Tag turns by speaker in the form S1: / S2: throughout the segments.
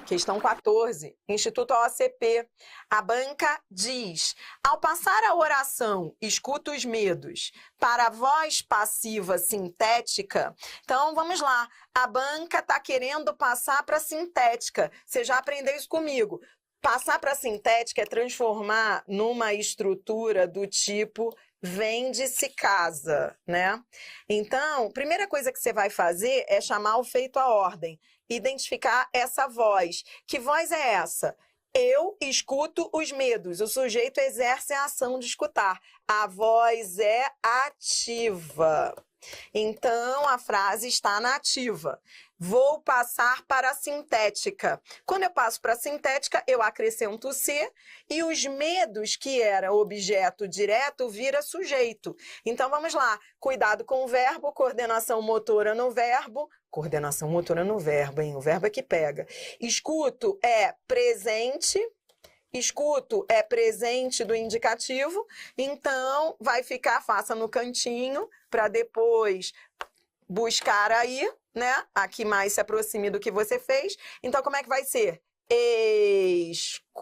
S1: Questão 14, Instituto OCP. A banca diz: ao passar a oração, escuta os medos, para a voz passiva sintética. Então, vamos lá. A banca está querendo passar para sintética. Você já aprendeu isso comigo. Passar para sintética é transformar numa estrutura do tipo vende-se casa, né? Então, primeira coisa que você vai fazer é chamar o feito à ordem. Identificar essa voz. Que voz é essa? Eu escuto os medos. O sujeito exerce a ação de escutar. A voz é ativa. Então, a frase está na ativa. Vou passar para a sintética. Quando eu passo para a sintética, eu acrescento o ser e os medos, que era objeto direto, vira sujeito. Então, vamos lá. Cuidado com o verbo, coordenação motora no verbo. Coordenação motora no verbo, hein? O verbo é que pega. Escuto é presente. Escuto é presente do indicativo. Então, vai ficar, faça no cantinho, para depois buscar aí, né? A que mais se aproxime do que você fez. Então, como é que vai ser? Escutam-se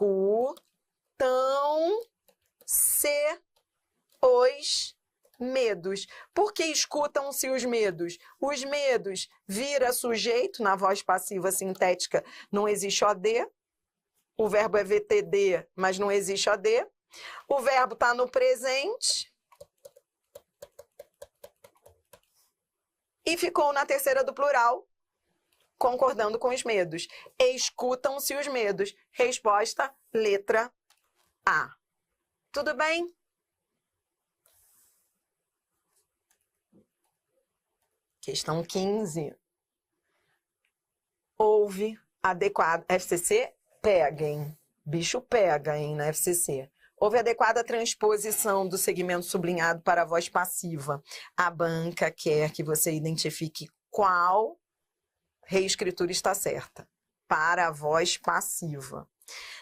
S1: os medos. Por que escutam-se os medos? Os medos vira sujeito, na voz passiva sintética não existe OD. O verbo é VTD, mas não existe OD. O verbo está no presente. E ficou na terceira do plural, concordando com os medos. Escutam-se os medos. Resposta, letra A. Tudo bem? Questão 15. Houve adequado... FCC, pega, hein? Bicho pega, hein, na FCC. Houve adequada transposição do segmento sublinhado para a voz passiva. A banca quer que você identifique qual reescritura está certa para a voz passiva.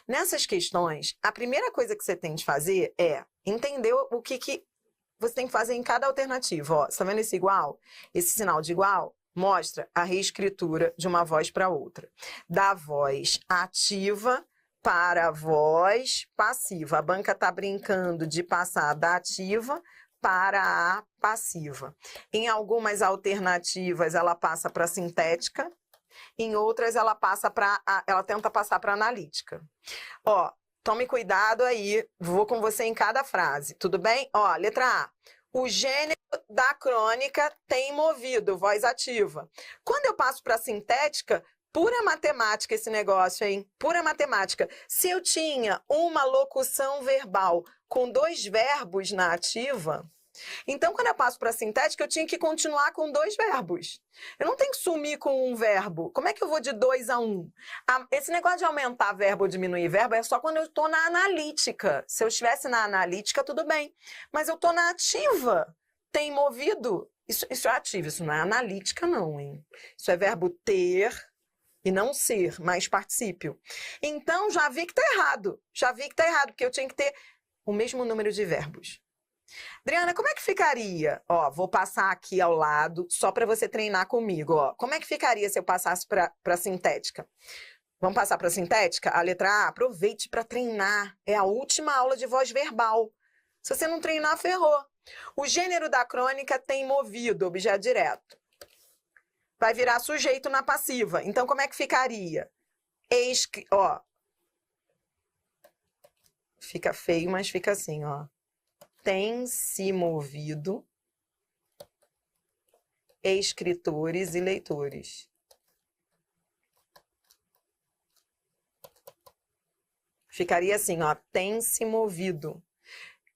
S1: Nessas questões, a primeira coisa que você tem de fazer é entender o que você tem que fazer em cada alternativa. Ó, você está vendo esse igual? Esse sinal de igual mostra a reescritura de uma voz para outra. Da voz ativa para a voz passiva. A banca está brincando de passar da ativa para a passiva. Em algumas alternativas, ela passa para a sintética. Em outras, ela tenta passar para a analítica. Ó, tome cuidado aí. Vou com você em cada frase. Tudo bem? Ó, letra A. O gênero da crônica tem movido, voz ativa. Quando eu passo para a sintética, pura matemática esse negócio, hein? Pura matemática. Se eu tinha uma locução verbal com 2 verbos na ativa, então quando eu passo para a sintética, eu tinha que continuar com 2 verbos. Eu não tenho que sumir com um verbo. Como é que eu vou de 2 a 1? Esse negócio de aumentar verbo ou diminuir verbo é só quando eu estou na analítica. Se eu estivesse na analítica, tudo bem. Mas eu estou na ativa. Tem movido? Isso é ativo, isso não é analítica não, hein? Isso é verbo ter e não ser, mais particípio. Então, já vi que tá errado. Já vi que tá errado, porque eu tinha que ter o mesmo número de verbos. Adriana, como é que ficaria? Ó, vou passar aqui ao lado, só para você treinar comigo. Ó. Como é que ficaria se eu passasse para sintética? Vamos passar para sintética? A letra A, aproveite para treinar. É a última aula de voz verbal. Se você não treinar, ferrou. O gênero da crônica tem movido, objeto direto. Vai virar sujeito na passiva. Então, como é que ficaria? Ó. Fica feio, mas fica assim, ó. Tem se movido escritores e leitores. Ficaria assim, ó. Tem se movido.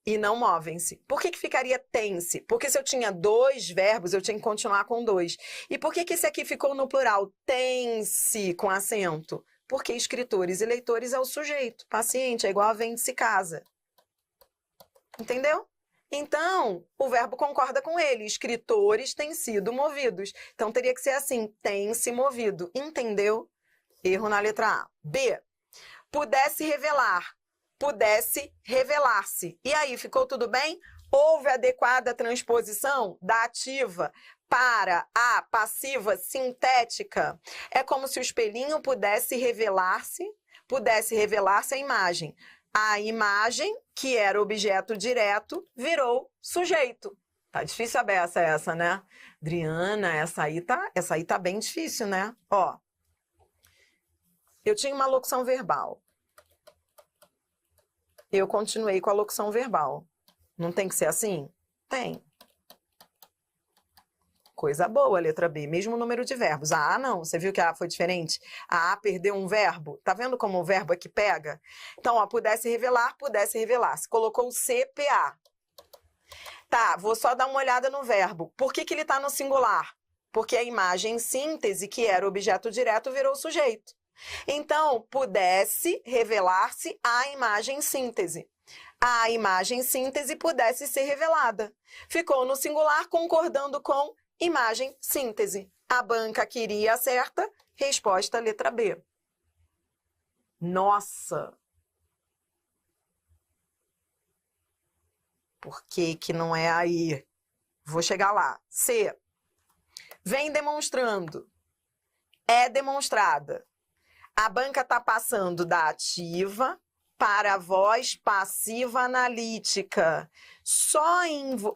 S1: E não movem-se. Por que ficaria tem-se? Porque se eu tinha 2 verbos, eu tinha que continuar com 2. E por que esse aqui ficou no plural? Tem-se com acento. Porque escritores e leitores é o sujeito. Paciente, é igual a vende-se casa. Entendeu? Então, o verbo concorda com ele. Escritores têm sido movidos. Então, teria que ser assim. Tem-se movido. Entendeu? Erro na letra A. B. Pudesse revelar. Pudesse revelar-se. E aí, ficou tudo bem? Houve adequada transposição da ativa para a passiva sintética, é como se o espelhinho pudesse revelar-se a imagem. A imagem, que era objeto direto, virou sujeito. Tá difícil a beça essa, né? Adriana, essa aí tá bem difícil, né? Ó, eu tinha uma locução verbal. Eu continuei com a locução verbal. Não tem que ser assim? Tem. Coisa boa, letra B. Mesmo número de verbos. A A não. Você viu que a A foi diferente? A A perdeu um verbo. Tá vendo como o verbo aqui pega? Então, ó, pudesse revelar-se. Colocou o CPA. Tá, vou só dar uma olhada no verbo. Por que ele tá no singular? Porque a imagem síntese, que era objeto direto, virou sujeito. Então, pudesse revelar-se a imagem síntese. A imagem síntese pudesse ser revelada. Ficou no singular concordando com imagem síntese. A banca queria a certa. Resposta letra B. Nossa! Por que que não é aí? Vou chegar lá. C. Vem demonstrando. É demonstrada. A banca está passando da ativa para a voz passiva analítica.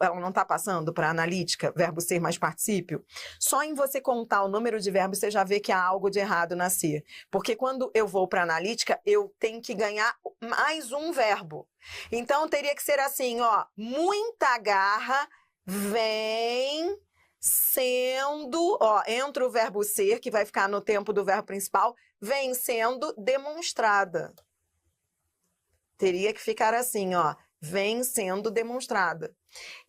S1: Ela não está passando para a analítica, verbo ser mais particípio? Só em você contar o número de verbos, você já vê que há algo de errado na C. Porque quando eu vou para a analítica, eu tenho que ganhar mais um verbo. Então, teria que ser assim, ó. Muita garra vem sendo, ó, entra o verbo ser, que vai ficar no tempo do verbo principal, vem sendo demonstrada. Teria que ficar assim, ó, vem sendo demonstrada.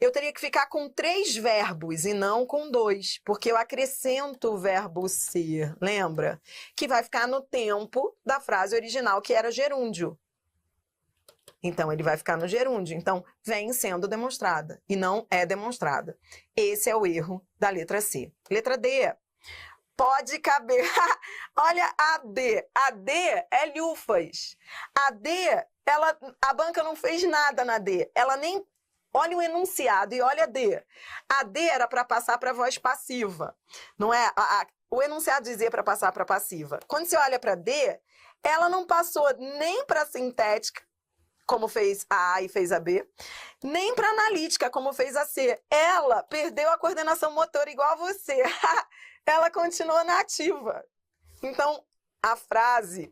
S1: Eu teria que ficar com 3 verbos e não com 2, porque eu acrescento o verbo ser, lembra? Que vai ficar no tempo da frase original, que era gerúndio. Então, ele vai ficar no gerúndio. Então, vem sendo demonstrada e não é demonstrada. Esse é o erro da letra C. Letra D. Pode caber. Olha a D. A D é lufas. A D, a banca não fez nada na D. Ela nem... Olha o enunciado e olha a D. A D era para passar para a voz passiva. Não é? O enunciado dizia para passar para passiva. Quando você olha para D, ela não passou nem para sintética, como fez a A e fez a B, nem para analítica, como fez a C. Ela perdeu a coordenação motora igual a você. Ela continua na ativa. Então, a frase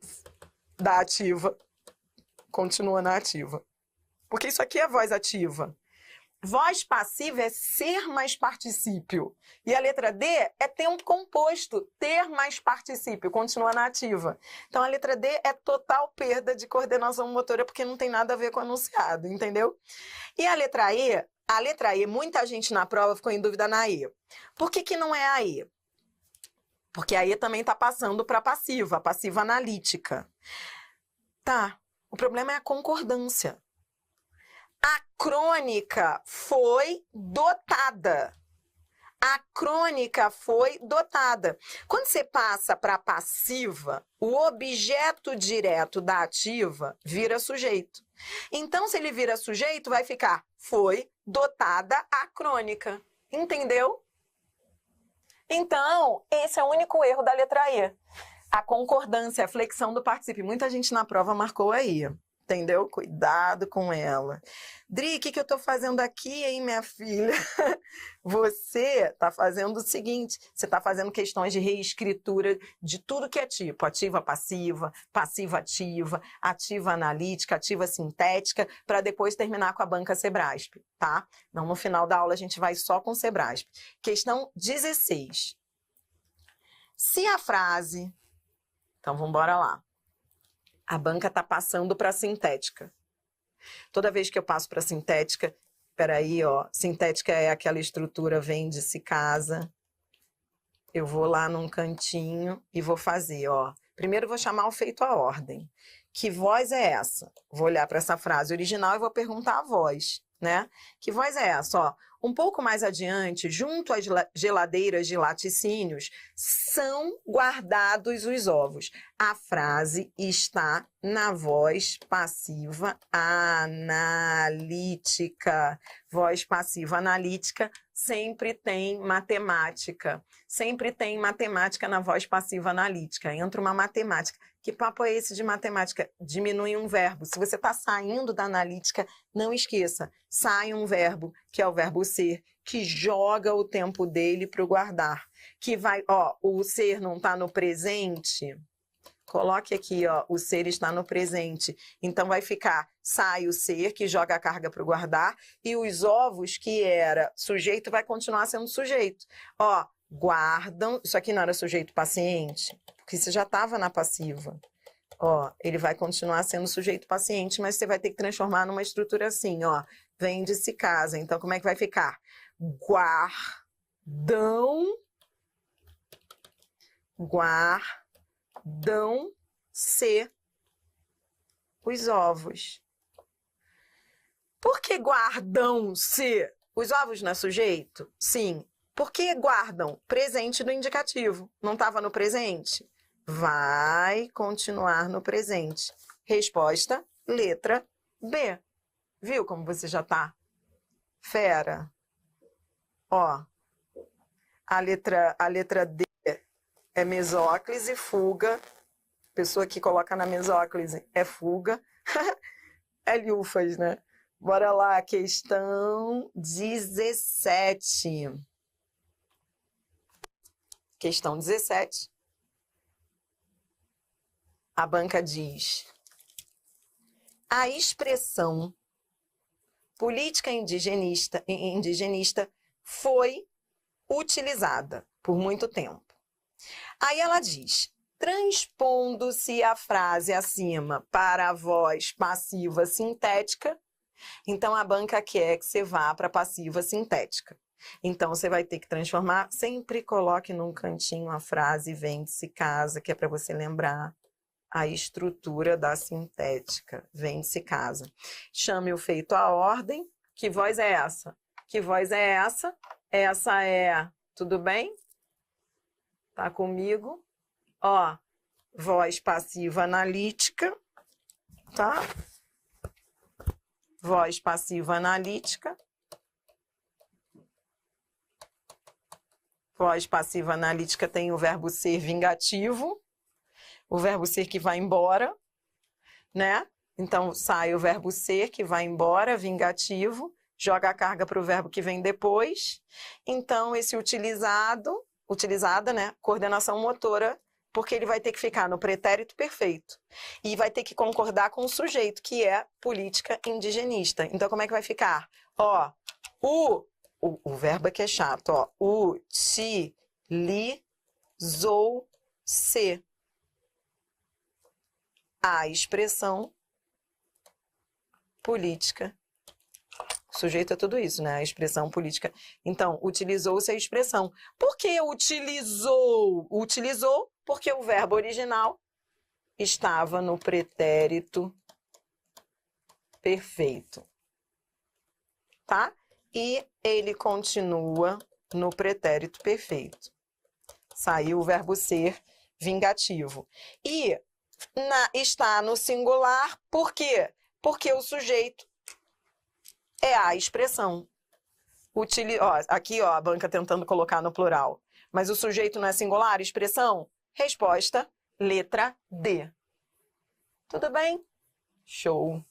S1: da ativa continua na ativa. Porque isso aqui é voz ativa. Voz passiva é ser mais particípio. E a letra D é tempo composto, ter mais particípio, continua na ativa. Então, a letra D é total perda de coordenação motora, porque não tem nada a ver com o enunciado, entendeu? E a letra E, muita gente na prova ficou em dúvida na E. Por que que não é a E? Porque a E também está passando para a passiva analítica. Tá, o problema é a concordância. A crônica foi dotada. A crônica foi dotada. Quando você passa para a passiva, o objeto direto da ativa vira sujeito. Então, se ele vira sujeito, vai ficar foi dotada a crônica. Entendeu? Então, esse é o único erro da letra E. A concordância, a flexão do particípio. Muita gente na prova marcou aí. Entendeu? Cuidado com ela. Dri, o que eu estou fazendo aqui, hein, minha filha? Você está fazendo o seguinte, você está fazendo questões de reescritura de tudo que é tipo. Ativa passiva, passiva ativa, ativa analítica, ativa sintética, para depois terminar com a banca Sebrasp, tá? Então, no final da aula, a gente vai só com Sebrasp. Questão 16. Se a frase... Então, vamos embora lá. A banca está passando para a sintética. Toda vez que eu passo para a sintética, peraí, ó, sintética é aquela estrutura vende-se casa. Eu vou lá num cantinho e vou fazer, ó. Primeiro eu vou chamar o feito à ordem. Que voz é essa? Vou olhar para essa frase original e vou perguntar a voz, né? Que voz é essa? Ó, um pouco mais adiante, junto às geladeiras de laticínios, são guardados os ovos. A frase está na voz passiva analítica. Voz passiva analítica, sempre tem matemática. Sempre tem matemática na voz passiva analítica. Entra uma matemática. Que papo é esse de matemática? Diminui um verbo. Se você está saindo da analítica, não esqueça. Sai um verbo, que é o verbo ser, que joga o tempo dele para o guardar. Que vai, ó, o ser não está no presente. Coloque aqui, ó, o ser está no presente. Então, vai ficar, sai o ser, que joga a carga para o guardar, e os ovos, que era sujeito, vai continuar sendo sujeito. Ó, guardam, isso aqui não era sujeito paciente, porque você já estava na passiva. Ó, ele vai continuar sendo sujeito paciente, mas você vai ter que transformar numa estrutura assim, ó. Vende-se casa. Então, como é que vai ficar? Guardam-se os ovos. Por que guardam-se? Os ovos não é sujeito? Sim. Por que guardam? Presente do indicativo. Não estava no presente? Vai continuar no presente. Resposta, letra B. Viu como você já está? Fera. Ó, a letra D é mesóclise, fuga. Pessoa que coloca na mesóclise é fuga. É lufas, né? Bora lá, questão 17. Questão 17. A banca diz: a expressão política indigenista foi utilizada por muito tempo. Aí ela diz: transpondo-se a frase acima para a voz passiva sintética, então a banca quer que você vá para a passiva sintética. Então você vai ter que transformar, sempre coloque num cantinho a frase vende-se casa, que é para você lembrar a estrutura da sintética, vende-se casa. Chame o feito à ordem. Que voz é essa? Que voz é essa? Essa é, tudo bem? Tá comigo? Ó, voz passiva analítica, tá? Voz passiva analítica. Voz passiva analítica tem o verbo ser vingativo. O verbo ser que vai embora, né? Então, sai o verbo ser que vai embora, vingativo, joga a carga para o verbo que vem depois. Então, esse utilizada, né? Coordenação motora, porque ele vai ter que ficar no pretérito perfeito. E vai ter que concordar com o sujeito, que é política indigenista. Então, como é que vai ficar? Ó, o verbo aqui é chato, ó. Utilizou-se a expressão política. O sujeito é tudo isso, né? A expressão política. Então, utilizou-se a expressão. Por que utilizou? Utilizou porque o verbo original estava no pretérito perfeito. Tá? E ele continua no pretérito perfeito. Saiu o verbo ser vingativo. E está no singular, por quê? Porque o sujeito é a expressão. Aqui, ó, a banca tentando colocar no plural. Mas o sujeito não é singular, expressão? Resposta, letra D. Tudo bem? Show.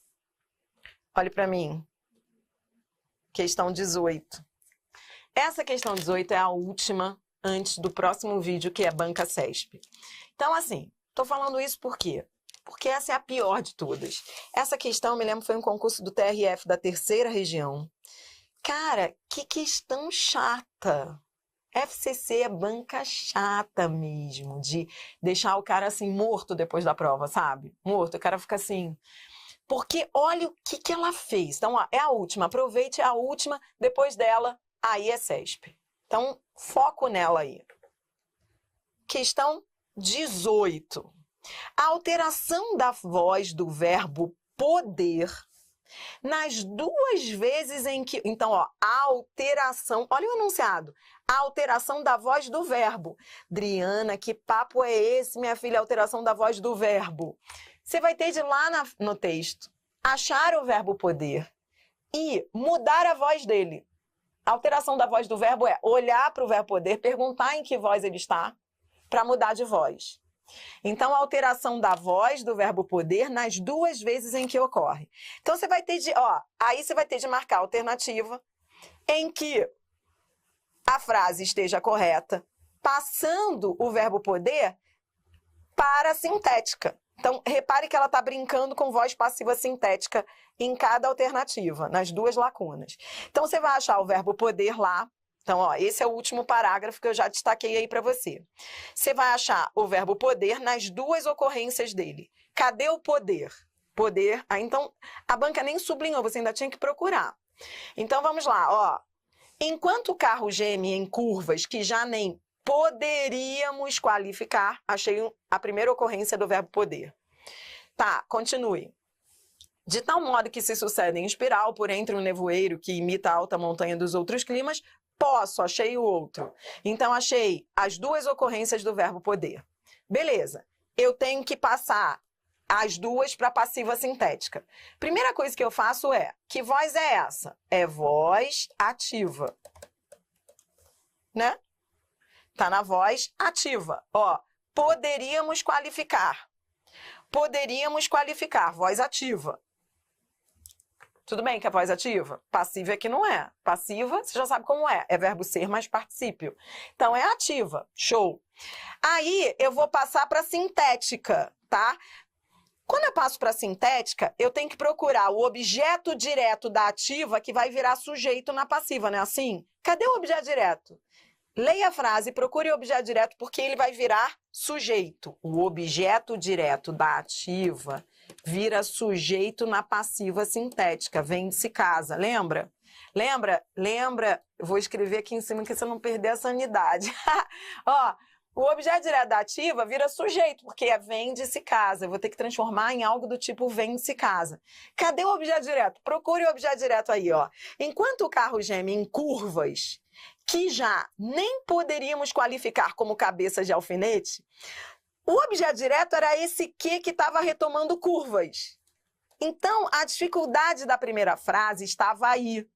S1: Olhe para mim. Questão 18. Essa questão 18 é a última antes do próximo vídeo, que é banca CESP. Então, assim, tô falando isso por quê? Porque essa é a pior de todas. Essa questão, me lembro, foi um concurso do TRF da 3ª região. Cara, que questão chata. FCC é banca chata mesmo, de deixar o cara assim morto depois da prova, sabe? Morto, o cara fica assim. Porque olha o que ela fez. Então, ó, é a última, aproveite a última, depois dela, aí é CESP. Então, foco nela aí. Questão 18. A alteração da voz do verbo poder nas duas vezes em que... Então, ó, a alteração... Olha o enunciado. A alteração da voz do verbo. Adriana, que papo é esse, minha filha? A alteração da voz do verbo. Você vai ter de ir lá no texto, achar o verbo poder e mudar a voz dele. A alteração da voz do verbo é olhar para o verbo poder, perguntar em que voz ele está, para mudar de voz. Então, a alteração da voz do verbo poder nas duas vezes em que ocorre. Então, você vai ter de, aí você vai ter de marcar a alternativa em que a frase esteja correta, passando o verbo poder para a sintética. Então, repare que ela está brincando com voz passiva sintética em cada alternativa, nas duas lacunas. Então, você vai achar o verbo poder lá. Então, esse é o último parágrafo que eu já destaquei aí para você. Você vai achar o verbo poder nas duas ocorrências dele. Cadê o poder? Poder. Então, a banca nem sublinhou, você ainda tinha que procurar. Então, vamos lá, Enquanto o carro geme em curvas que já nem poderíamos qualificar, achei a primeira ocorrência do verbo poder. Tá, continue. De tal modo que se sucedem em espiral por entre um nevoeiro que imita a alta montanha dos outros climas, achei o outro. Então, achei as duas ocorrências do verbo poder. Beleza, eu tenho que passar as duas para passiva sintética. Primeira coisa que eu faço é, que voz é essa? É voz ativa, né? Tá na voz ativa. Poderíamos qualificar. Poderíamos qualificar, voz ativa. Tudo bem que é voz ativa? Passiva é que não é. Passiva, você já sabe como é. É verbo ser mais particípio. Então, é ativa. Show. Aí, eu vou passar para sintética, tá? Quando eu passo para sintética, eu tenho que procurar o objeto direto da ativa que vai virar sujeito na passiva, não é assim? Cadê o objeto direto? Leia a frase, procure o objeto direto, porque ele vai virar sujeito. O objeto direto da ativa vira sujeito na passiva sintética. Vende-se casa. Lembra? Lembra? Eu vou escrever aqui em cima que você não perder a sanidade. O objeto direto da ativa vira sujeito, porque é vende-se casa. Eu vou ter que transformar em algo do tipo vende-se casa. Cadê o objeto direto? Procure o objeto direto aí, Enquanto o carro geme em curvas que já nem poderíamos qualificar como cabeça de alfinete, o objeto direto era esse que estava retomando curvas. Então, a dificuldade da primeira frase estava aí.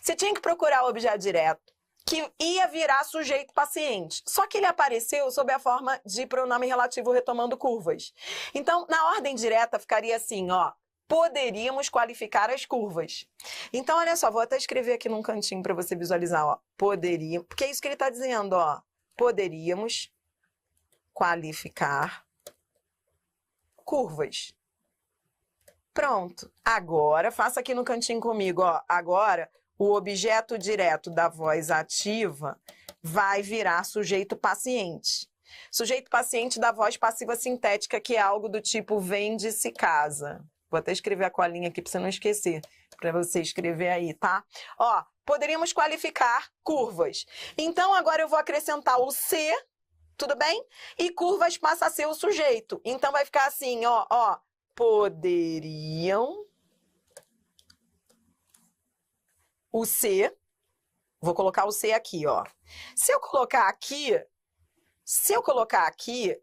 S1: Você tinha que procurar o objeto direto, que ia virar sujeito paciente. Só que ele apareceu sob a forma de pronome relativo retomando curvas. Então, na ordem direta, ficaria assim, poderíamos qualificar as curvas. Então, olha só, vou até escrever aqui num cantinho para você visualizar, poderíamos, porque é isso que ele está dizendo, poderíamos qualificar curvas. Pronto. Agora, faça aqui no cantinho comigo, agora, o objeto direto da voz ativa vai virar sujeito paciente. Sujeito paciente da voz passiva sintética, que é algo do tipo vende-se casa. Vou até escrever a colinha aqui para você não esquecer, para você escrever aí, tá? Poderíamos qualificar curvas. Então, agora eu vou acrescentar o C, tudo bem? E curvas passa a ser o sujeito. Então, vai ficar assim, poderiam... O C, vou colocar o C aqui, Se eu colocar aqui,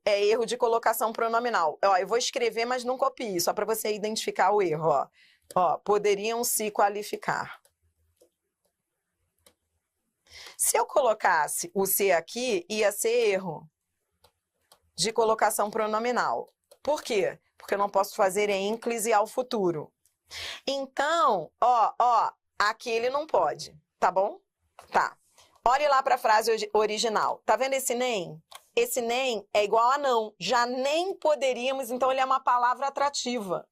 S1: é erro de colocação pronominal. Eu vou escrever, mas não copie, só para você identificar o erro, poderiam se qualificar. Se eu colocasse o C aqui, ia ser erro de colocação pronominal. Por quê? Porque eu não posso fazer ênclise ao futuro. Então, aqui ele não pode, tá bom? Tá. Olhe lá para a frase original. Tá vendo esse nem? Esse nem é igual a não. Já nem poderíamos, então ele é uma palavra atrativa.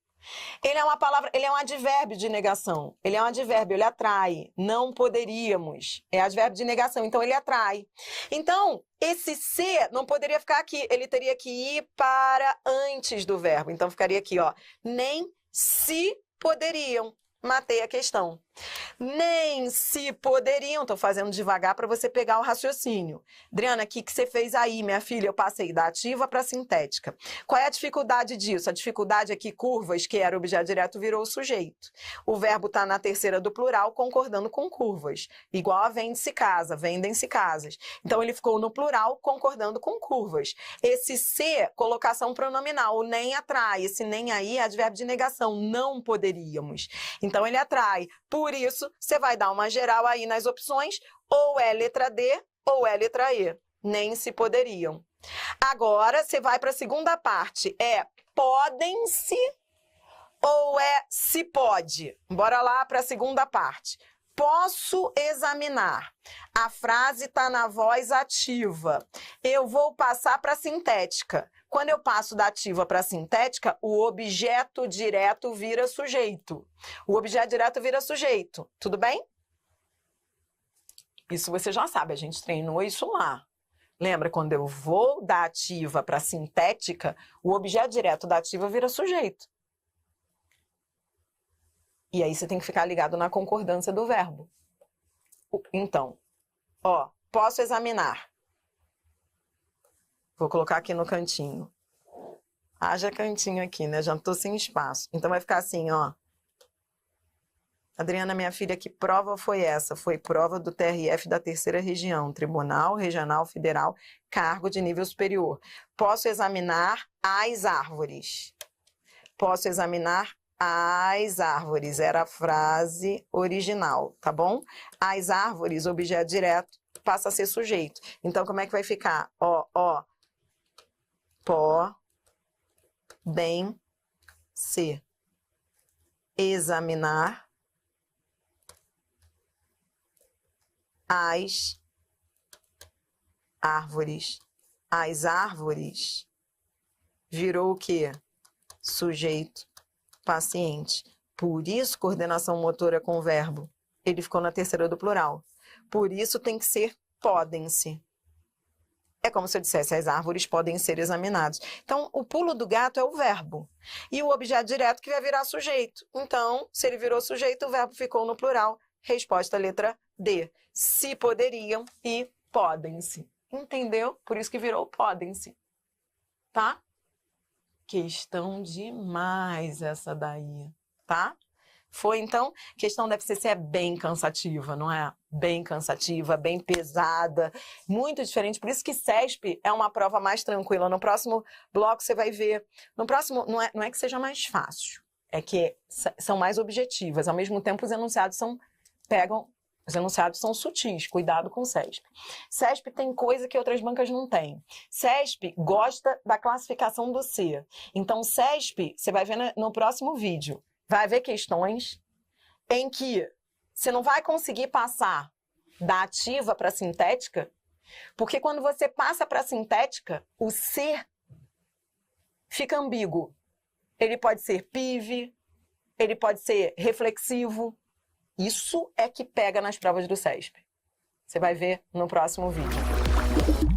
S1: Ele é um advérbio de negação. Ele é um advérbio, ele atrai. Não poderíamos. É advérbio de negação, então ele atrai. Então, esse se não poderia ficar aqui. Ele teria que ir para antes do verbo. Então, ficaria aqui, nem se poderiam. Matei a questão. Nem se poderiam, estou fazendo devagar para você pegar o raciocínio. Adriana, o que você fez aí, minha filha? Eu passei da ativa para a sintética. Qual é a dificuldade disso? A dificuldade é que curvas, que era o objeto direto, virou o sujeito. O verbo está na terceira do plural, concordando com curvas. Igual a vende-se casa, vendem-se casas. Então, ele ficou no plural, concordando com curvas. Esse se, colocação pronominal, o nem atrai. Esse nem aí é advérbio de negação, não poderíamos. Então, ele atrai. Por Por isso, você vai dar uma geral aí nas opções, ou é letra D ou é letra E. Nem se poderiam. Agora, você vai para a segunda parte. É podem-se ou é se pode? Bora lá para a segunda parte. Posso examinar. A frase está na voz ativa. Eu vou passar para a sintética. Quando eu passo da ativa para a sintética, o objeto direto vira sujeito. O objeto direto vira sujeito. Tudo bem? Isso você já sabe, a gente treinou isso lá. Lembra, quando eu vou da ativa para a sintética, o objeto direto da ativa vira sujeito. E aí você tem que ficar ligado na concordância do verbo. Então, ó, posso examinar. Vou colocar aqui no cantinho. Haja cantinho aqui, né? Já tô sem espaço. Então vai ficar assim, ó. Adriana, minha filha, que prova foi essa? Foi prova do TRF da Terceira Região, Tribunal Regional Federal, cargo de nível superior. Posso examinar as árvores. Posso examinar as árvores, era a frase original, tá bom? As árvores, objeto direto, passa a ser sujeito. Então, como é que vai ficar? Ó, podem se examinar as árvores. As árvores virou o quê? Sujeito paciente. Por isso, coordenação motora com o verbo. Ele ficou na terceira do plural. Por isso, tem que ser podem-se. É como se eu dissesse, as árvores podem ser examinadas. Então, o pulo do gato é o verbo. E o objeto direto que vai virar sujeito. Então, se ele virou sujeito, o verbo ficou no plural. Resposta letra D. Se poderiam e podem-se. Entendeu? Por isso que virou podem-se. Tá? Questão demais essa daí, tá? Foi, então, questão da FCC é bem cansativa, não é? Bem cansativa, bem pesada, muito diferente. Por isso que CESP é uma prova mais tranquila. No próximo bloco você vai ver. No próximo, não é que seja mais fácil, é que são mais objetivas. Ao mesmo tempo, os enunciados são sutis, cuidado com o CESP. CESP tem coisa que outras bancas não têm. CESP gosta da classificação do C. Então, CESP, você vai ver no próximo vídeo, vai haver questões em que você não vai conseguir passar da ativa para a sintética, porque quando você passa para a sintética, o C fica ambíguo. Ele pode ser PIV, ele pode ser reflexivo. Isso é que pega nas provas do CESP. Você vai ver no próximo vídeo.